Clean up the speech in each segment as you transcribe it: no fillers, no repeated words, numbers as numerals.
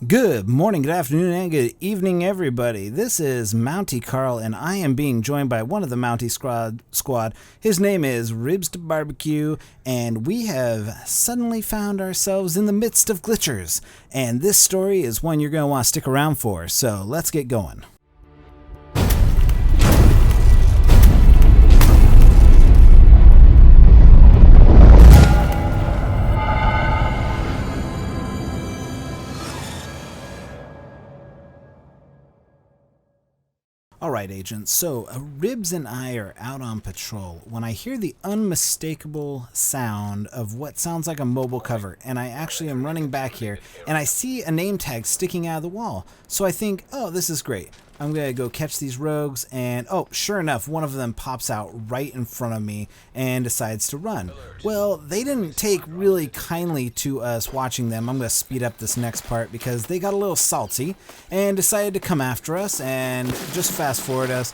Good morning, good afternoon, and good evening, everybody. This is Mountie Carl, and I am being joined by one of the Mountie squad. His name is Ribs to Barbecue, and we have suddenly found ourselves in the midst of glitchers. And this story is one you're going to want to stick around for, so let's get going. Alright, agents, so Ribs and I are out on patrol when I hear the unmistakable sound of what sounds like a mobile cover, and I actually am running back here, and I see a name tag sticking out of the wall. So I think, oh, this is great. I'm going to go catch these rogues, and oh, sure enough, one of them pops out right in front of me and decides to run. Well, they didn't take really kindly to us watching them. I'm going to speed up this next part because they got a little salty and decided to come after us, and just fast forward us.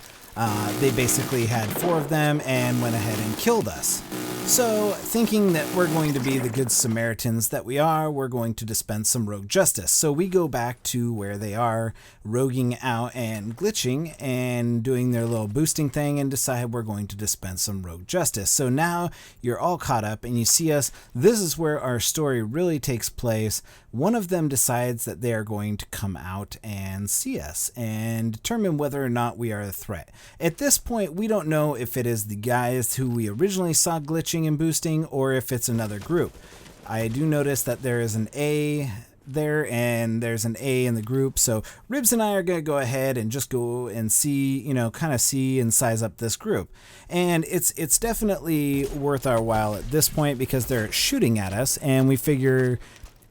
They basically had 4 of them and went ahead and killed us. So, thinking that we're going to be the good Samaritans that we are, we're going to dispense some rogue justice. So we go back to where they are, roguing out and glitching and doing their little boosting thing, and decide we're going to dispense some rogue justice. So now you're all caught up and you see us. This is where our story really takes place. One of them decides that they are going to come out and see us and determine whether or not we are a threat. At this point, we don't know if it is the guys who we originally saw glitching and boosting or if it's another group. I do notice that there is an A there and there's an A in the group, so Ribs and I are going to go ahead and just go and see, kind of see and size up this group. And it's definitely worth our while at this point because they're shooting at us, and we figure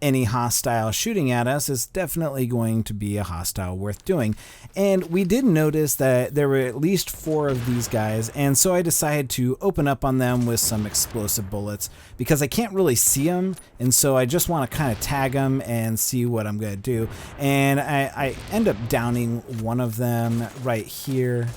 any hostile shooting at us is definitely going to be a hostile worth doing. And we did notice that there were at least 4 of these guys, and so I decided to open up on them with some explosive bullets because I can't really see them, and so I just want to kind of tag them and see what I'm going to do. And I end up downing one of them right here,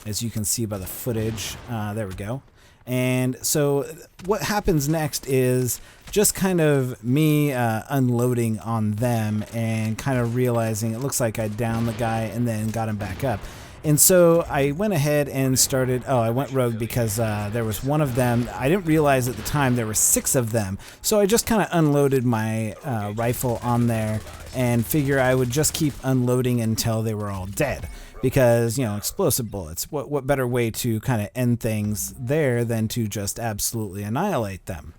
as you can see by the footage. There we go. And so what happens next is just kind of me unloading on them and kind of realizing it looks like I downed the guy and then got him back up. And so I went ahead and started, I went rogue because there was one of them. I didn't realize at the time there were 6 of them. So I just kind of unloaded my rifle on there and figure I would just keep unloading until they were all dead. Because, explosive bullets, what better way to kind of end things there than to just absolutely annihilate them?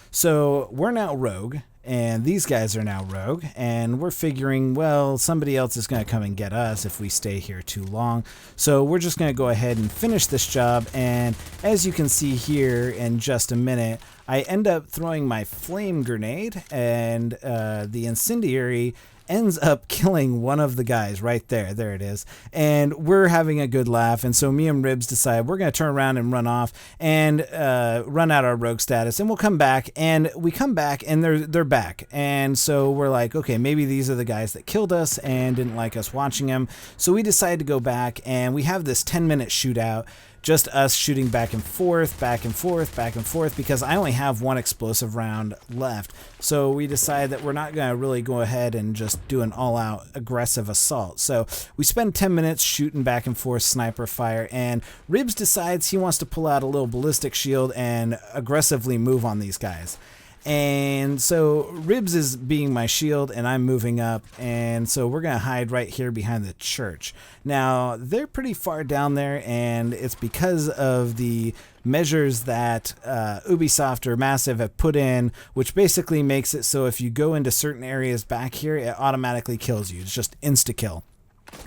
So we're now rogue, and these guys are now rogue, and we're figuring, well, somebody else is going to come and get us if we stay here too long. So we're just going to go ahead and finish this job, and as you can see here in just a minute, I end up throwing my flame grenade, and the incendiary ends up killing one of the guys right there. There it is. And we're having a good laugh. And so me and Ribs decide we're going to turn around and run off and run out our rogue status. And we'll come back. And we come back and they're back. And so we're like, okay, maybe these are the guys that killed us and didn't like us watching them. So we decide to go back, and we have this 10-minute shootout. Just us shooting back and forth, back and forth, back and forth, because I only have 1 explosive round left. So we decide that we're not going to really go ahead and just do an all-out aggressive assault. So we spend 10 minutes shooting back and forth sniper fire, and Ribs decides he wants to pull out a little ballistic shield and aggressively move on these guys. And so Ribs is being my shield, and I'm moving up, and so we're going to hide right here behind the church. Now, they're pretty far down there, and it's because of the measures that Ubisoft or Massive have put in, which basically makes it so if you go into certain areas back here, it automatically kills you. It's just insta-kill.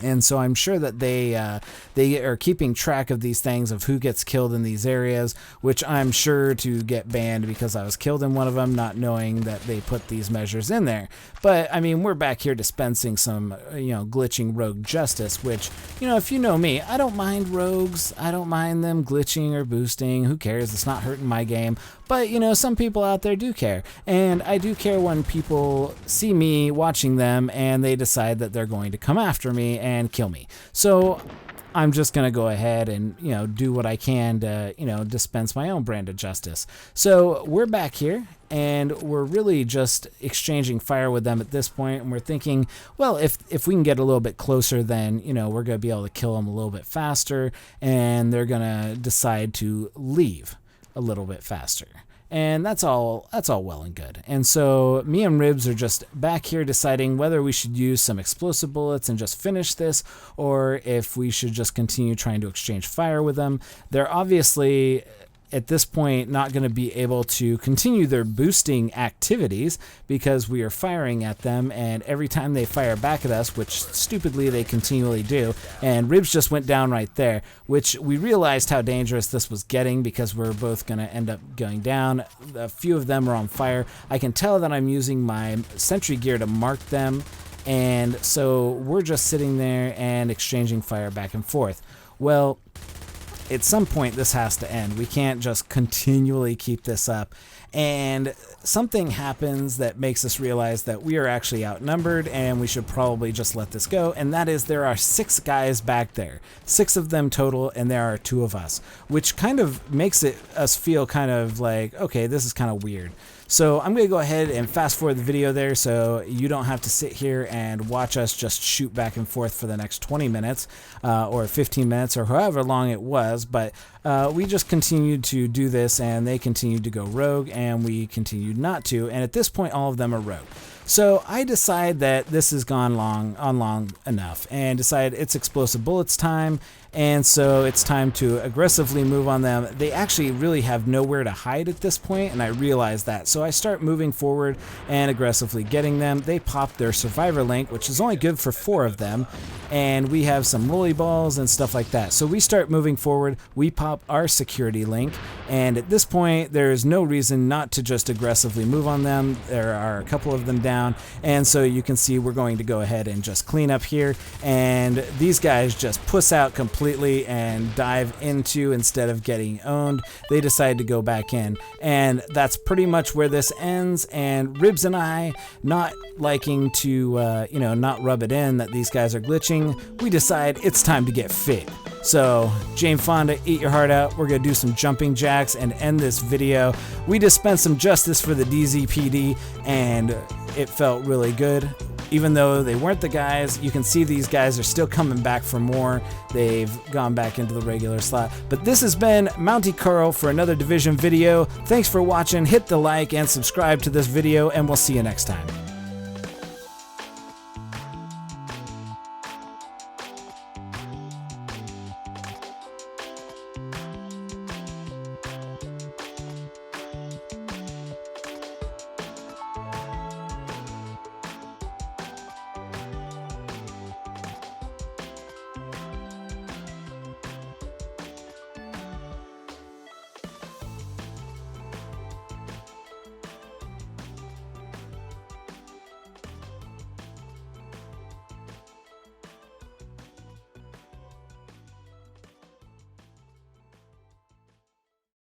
And so I'm sure that they are keeping track of these things of who gets killed in these areas, which I'm sure to get banned because I was killed in one of them, not knowing that they put these measures in there. But I mean, we're back here dispensing some, glitching rogue justice, which, if you know me, I don't mind rogues. I don't mind them glitching or boosting. Who cares? It's not hurting my game. But, some people out there do care. And I do care when people see me watching them and they decide that they're going to come after me and kill me. So I'm just going to go ahead and, do what I can to, dispense my own brand of justice. So we're back here and we're really just exchanging fire with them at this point, and we're thinking, well, if we can get a little bit closer, then, you know, we're going to be able to kill them a little bit faster, and they're going to decide to leave a little bit faster. And that's all well and good. And so me and Ribs are just back here deciding whether we should use some explosive bullets and just finish this, or if we should just continue trying to exchange fire with them. They're obviously at this point not going to be able to continue their boosting activities because we are firing at them, and every time they fire back at us, which stupidly they continually do, and Ribs just went down right there, which we realized how dangerous this was getting because we're both going to end up going down. A few of them are on fire. I can tell that I'm using my sentry gear to mark them, and so we're just sitting there and exchanging fire back and forth. Well, at some point this has to end. We can't just continually keep this up. And something happens that makes us realize that we are actually outnumbered and we should probably just let this go. And that is, there are 6 guys back there, 6 of them total, and there are 2 of us, which kind of makes us feel kind of like, okay, this is kind of weird. So I'm going to go ahead and fast forward the video there so you don't have to sit here and watch us just shoot back and forth for the next 20 minutes or 15 minutes or however long it was. But we just continued to do this, and they continued to go rogue, and we continued not to. And at this point, all of them are rogue. So I decide that this has gone long enough, and decide it's explosive bullets time. And so it's time to aggressively move on them. They actually really have nowhere to hide at this point, and I realize that. So I start moving forward and aggressively getting them. They pop their survivor link, which is only good for 4 of them, and we have some lolly balls and stuff like that. So we start moving forward. We pop our security link, and at this point there's no reason not to just aggressively move on them. There are a couple of them down, and so you can see we're going to go ahead and just clean up here, and these guys just puss out completely and dive into, instead of getting owned, they decide to go back in. And that's pretty much where this ends. And Ribs and I, not liking to not rub it in that these guys are glitching, we decide it's time to get fit. So Jane Fonda, eat your heart out. We're gonna do some jumping jacks and end this video. We dispensed some justice for the DZPD, and it felt really good. Even though they weren't the guys, you can see these guys are still coming back for more. They've gone back into the regular slot. But this has been Mountie Carl for another Division video. Thanks for watching. Hit the like and subscribe to this video, and we'll see you next time.